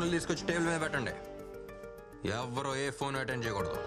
ఫోన్లు తీసుకొచ్చి టేబుల్ మీద పెట్టండి. ఎవరో ఏ ఫోన్ అటెండ్ చేయకూడదు.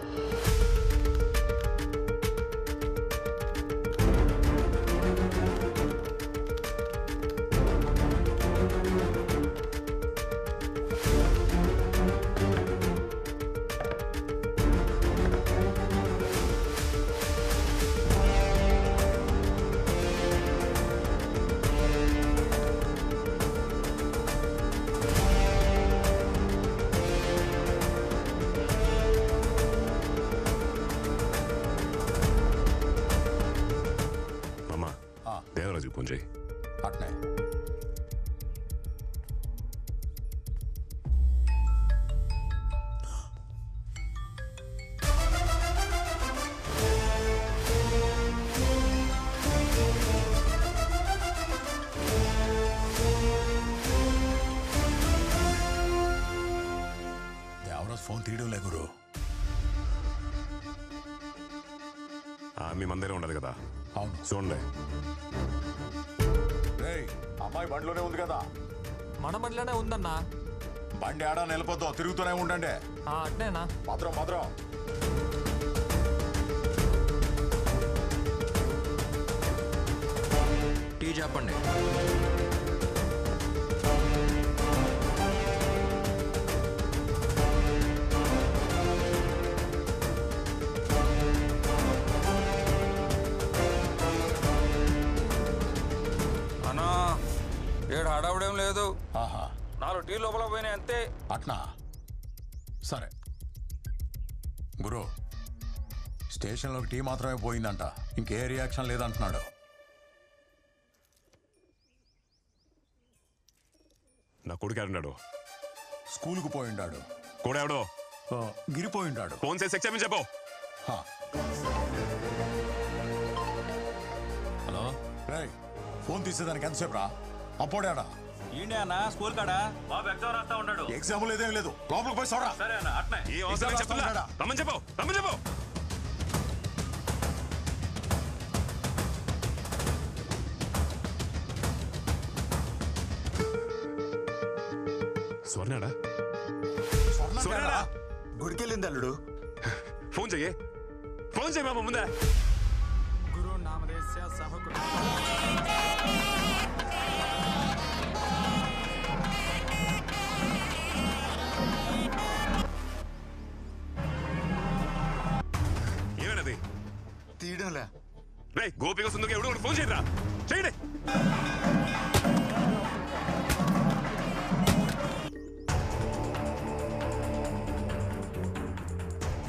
దేవరాజు ఫోన్ చేయి. అట్నే దేవరాజు ఫోన్ తీయడం లే గురు. మీ మందిరం ఉండదు కదా. అవును చూడండి. అమ్మాయి బండిలోనే ఉంది కదా. మన బండిలోనే ఉందన్నా. బండి ఆడా నిలబొద్దు, తిరుగుతూనే ఉండండి. అట్నేనా? భద్రం భద్రం. టీ చెప్పండి. ఏడు హడావుడేం లేదు. 4 టీ లోపల పోయినాయి అంతే. అట్నా సరే గురు. స్టేషన్లోకి టీ మాత్రమే పోయిందంట, ఇంకే రియాక్షన్ లేదంటున్నాడు. నా కొడుకు ఎవరున్నాడు? స్కూల్కు పోయిండాడు. కూడా ఎవడో గిరిపోయిండాడు. ఫోన్ చేసి ఎక్స్ఎం చెప్పు. హలో రేయ్, ఫోన్ తీసేదానికి ఎంతసేపు రా? అప్పుడేడా ఏంటి అన్న స్కూల్ కాడా? బాబు ఎగ్జామ్ రాస్తా ఉన్నాడు. ఎగ్జామ్ లేదేం లేదు, లోపలికి పోయి చూడరా. సరే అన్న అట్నే. ఈ అవసరం చెప్పలా. రమ్మని చెప్పు, రమ్మని చెప్పు. స్వర్ణాడా? స్వర్ణాడా? గుడికెళ్ళింది అల్లుడు. ఫోన్ చెయ్యి, ఫోన్ చెయ్యి బాబు ముందే. గురు నామదేశ్య సహకుడు. ఏమేనది? తీయడంలే. రే గోపిక సుందరికి ఎవడు ఫోన్ చేయరా, చేయండి.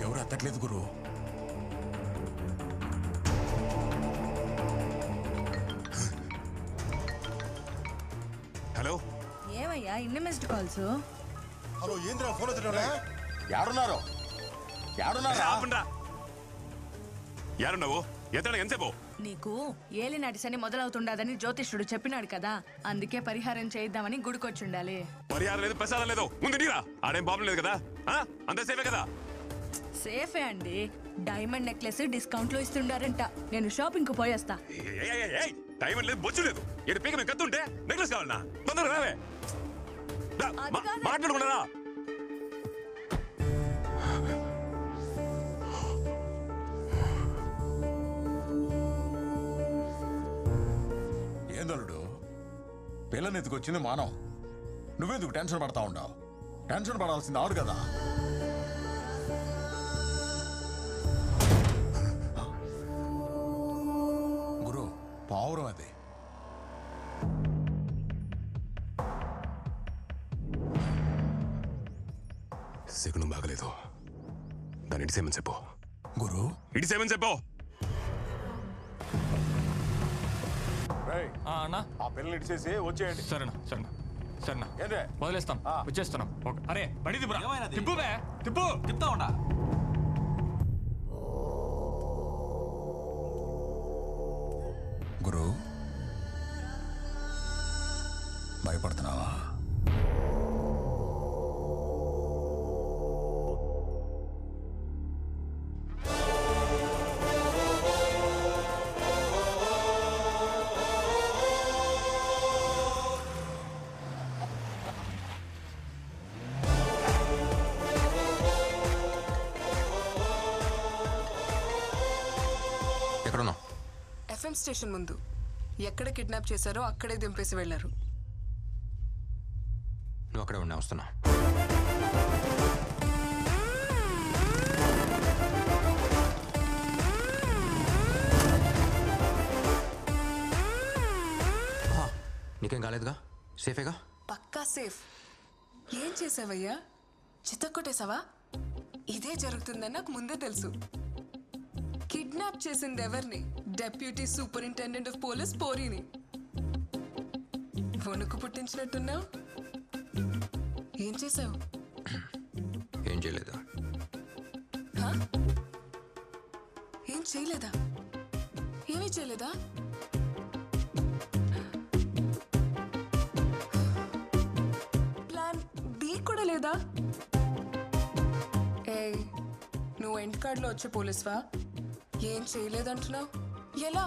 ఎవరు ఎత్తట్లేదు గురు. హలో ఏమయ్యా ఇన్ని మిస్డ్ కాల్స్? హలో ఏంద్రా ఫోన్ ఎత్తడం? యాడున్నారు? యారున్నావు? ఎత్తడా ఎంతసేపు? నీకు ఏలినాటి శని మొదలవుతుండదని జ్యోతిష్యుడు చెప్పినాడు కదా, అందుకే పరిహారం చేయిద్దామని గుడికొచ్చుండాలి. పరిహారం లేదు, ప్రసాదం లేదు, ముందు నీరా. ఆడేం ప్రాబ్లం లేదు కదా, అంత సేఫే కదా? సేఫే అండి. డైమండ్ నెక్లెస్ డిస్కౌంట్ లో ఇస్తుండారంట. నేను షాపింగ్ కు పోయేస్తా. డైమండ్ లేదు, బొచ్చు లేదు. ఏడు పీక మేము కత్తుంటే నెక్లెస్ కావాలన్నా? తొందరగా రావే. మాట్లాడుకున్నారా? ఏందలుడు, పిల్లని ఎత్తుకొచ్చింది మానవం. నువ్వెందుకు టెన్షన్ పడతా ఉండవు? టెన్షన్ పడాల్సింది ఆడు కదా. గురు పావురం అది. శకునం బాగలేదు, దాన్ని ఇడిసేమని చెప్పు. గురు ఇడిసేమని చెప్పు. అన్నా ఆ పిల్లలు ఇడిచేసి వచ్చేయండి. సరేనా సరేనా సరేనా ఏంటే వదిలేస్తాం, వచ్చేస్తున్నాం. అరే బండి తిప్పురా. తిప్పు బే, తిప్పు. తిప్పుతా ఉండా. గురు భయపడుతున్నావా? ఎక్కడున్నావు? ఎఫ్ఎం స్టేషన్ ముందు. ఎక్కడ కిడ్నాప్ చేశారో అక్కడే దింపేసి వెళ్ళారు. నువ్వు అక్కడే ఉన్నా, వస్తున్నా. నీకేం కాలేదుగా? సేఫేగా? పక్కా సేఫ్. ఏం చేసావయ్యా? చిత్తకొట్టేశావా? ఇదే జరుగుతుందని నాకు ముందే తెలుసు. కిడ్నాప్ చేసింది ఎవరిని? డెప్యూటీ సూపరింటెండెంట్ ఆఫ్ పోలీస్ పోరీని. వణుకు పుట్టించినట్టున్నావు. ఏం చేసావు? ఏం చేయలేదు. ఏం చేయలేదా? ఏమీ చేయలేదా? ప్లాన్ బి కూడా లేదా? ఏ, నువ్వు ఎండ్ కార్డ్లో వచ్చే పోలీస్వా? ఏం చేయలేదంటున్నావు? ఎలా?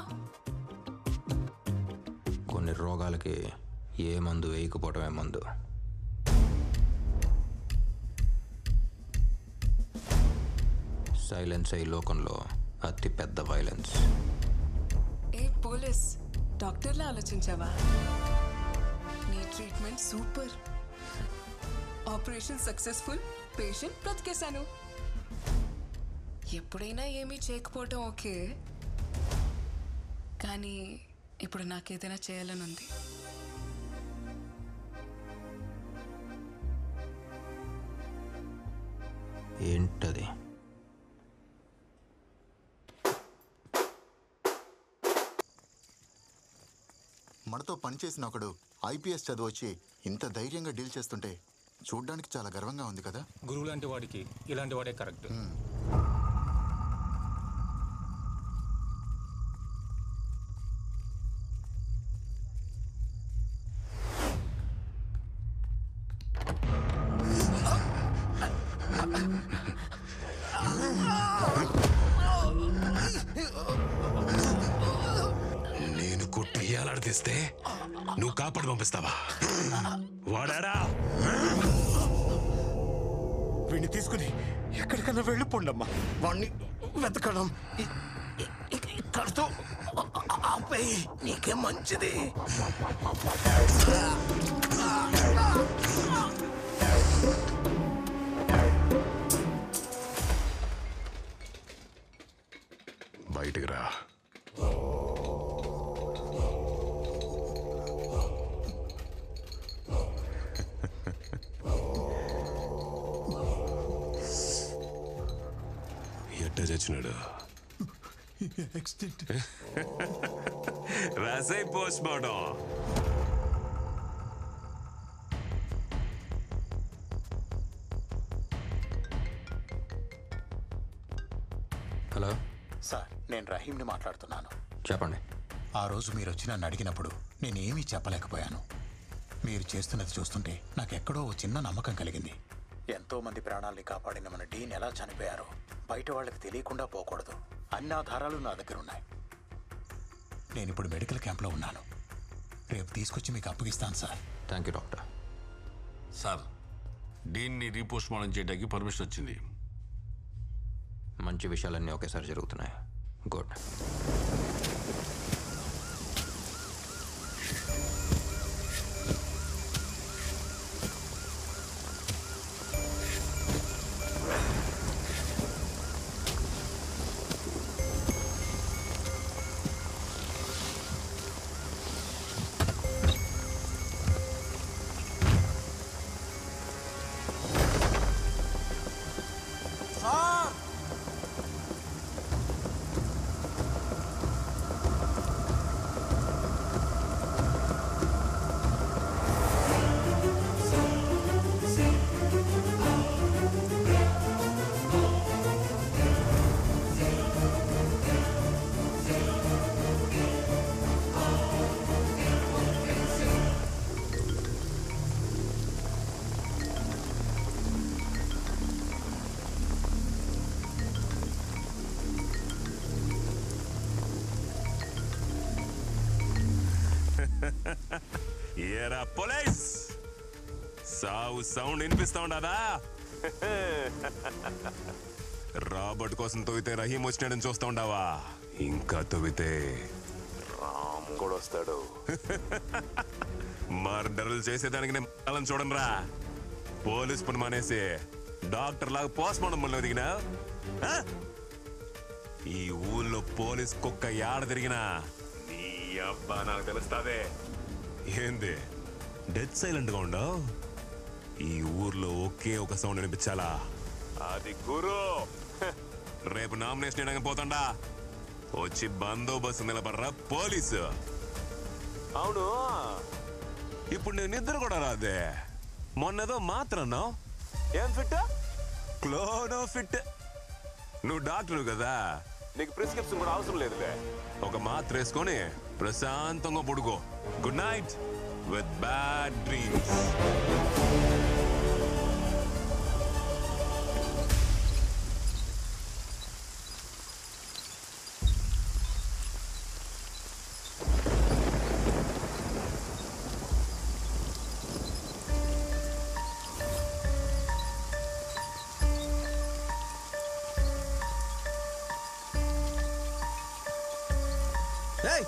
కొన్ని రోగాలకి ఏ మందు వేయకపోవటమే మందు. సైలెన్స్ ఈ లోకంలో అతి పెద్ద వైలెన్స్. ఏ పోలీస్, డాక్టర్లా ఆలోచించావా? నీ treatment super. Operation successful. Patient బ్రతికేశాను. ఎప్పుడైనా ఏమీ చేయకపోవటం ఓకే, కానీ ఇప్పుడు నాకేదైనా చేయాలని ఉంది. ఏంటది? మనతో పనిచేసిన ఒకడు ఐపీఎస్ చదివొచ్చి ఇంత ధైర్యంగా డీల్ చేస్తుంటే చూడ్డానికి చాలా గర్వంగా ఉంది కదా. గురువు లాంటి వాడికి ఇలాంటి వాడే కరెక్ట్. నేను కొట్టి ఏలాడితే నువ్వు కాపాడు పంపిస్తావా? వాడాడా? వీడిని తీసుకుని ఎక్కడికన్నా వెళ్ళిపోండమ్మా. వాడిని వెతకడం ఇక్కడితో ఆపేయి, నీకే మంచిది. బయటికి రా. ఎట్ట చచ్చినాడు? రాసై పోస్ట్ మార్టం. హలో సార్, నేను రహీంని మాట్లాడుతున్నాను. చెప్పండి. ఆ రోజు మీరు వచ్చి నన్ను అడిగినప్పుడు నేనేమీ చెప్పలేకపోయాను. మీరు చేస్తున్నది చూస్తుంటే నాకెక్కడో ఓ చిన్న నమ్మకం కలిగింది. ఎంతో మంది ప్రాణాల్ని కాపాడిన మన డీన్ ఎలా చనిపోయారో బయట వాళ్ళకి తెలియకుండా పోకూడదు. అన్ని ఆధారాలు నా దగ్గర ఉన్నాయి. నేను ఇప్పుడు మెడికల్ క్యాంప్లో ఉన్నాను. రేపు తీసుకొచ్చి మీకు అప్పగిస్తాను sir. Thank you doctor. Sir, డీన్ని రీపోస్ట్ మార్టం చేయడానికి పర్మిషన్ వచ్చింది. మంచి విషయాలన్నీ ఒకేసారి జరుగుతున్నాయి. గుడ్. ఏరా పోలీస్, సావు సౌండ్ వినిపిస్తా ఉండదా? రాబర్ట్ కోసం తోయితే రహీం వచ్చినాడని చూస్తా ఉండవా? ఇంకా తవ్వితే రామ్ కూడా వస్తాడు. మర్డర్లు చేసేదానికి నేను అలా చూడండి రా. పోలీస్ పని మానేసి డాక్టర్ లాగా పోస్ట్ మార్టం పనిలో దిగినా ఈ ఊళ్ళో పోలీస్ కుక్క యాడ తిరిగినా నీ అబ్బా నాకు తెలుస్తాదే. ఏంది డెత్ సైలెంట్ గా ఉండవు? ఈ ఊర్లో ఒకే ఒక సౌండ్ వినిపించాలా, అది గురు. రేపు నామినేషన్ వేయడానికి పోతాండా, వచ్చి బందోబస్తు నిలబడరా పోలీసు. అవును, ఇప్పుడు నేను నిద్ర కూడా రాదే. మొన్నదో మాత్రన్నావు, ఏం ఫిట్? క్లోనో ఫిట్. నువ్వు డాక్టర్ కదా, నీకు ప్రిస్క్రిప్షన్ కూడా అవసరం లేదులే. ఒక మాత్ర వేసుకొని ప్రశాంతంగా పడుకో. Good night with bad dreams. ఏయ్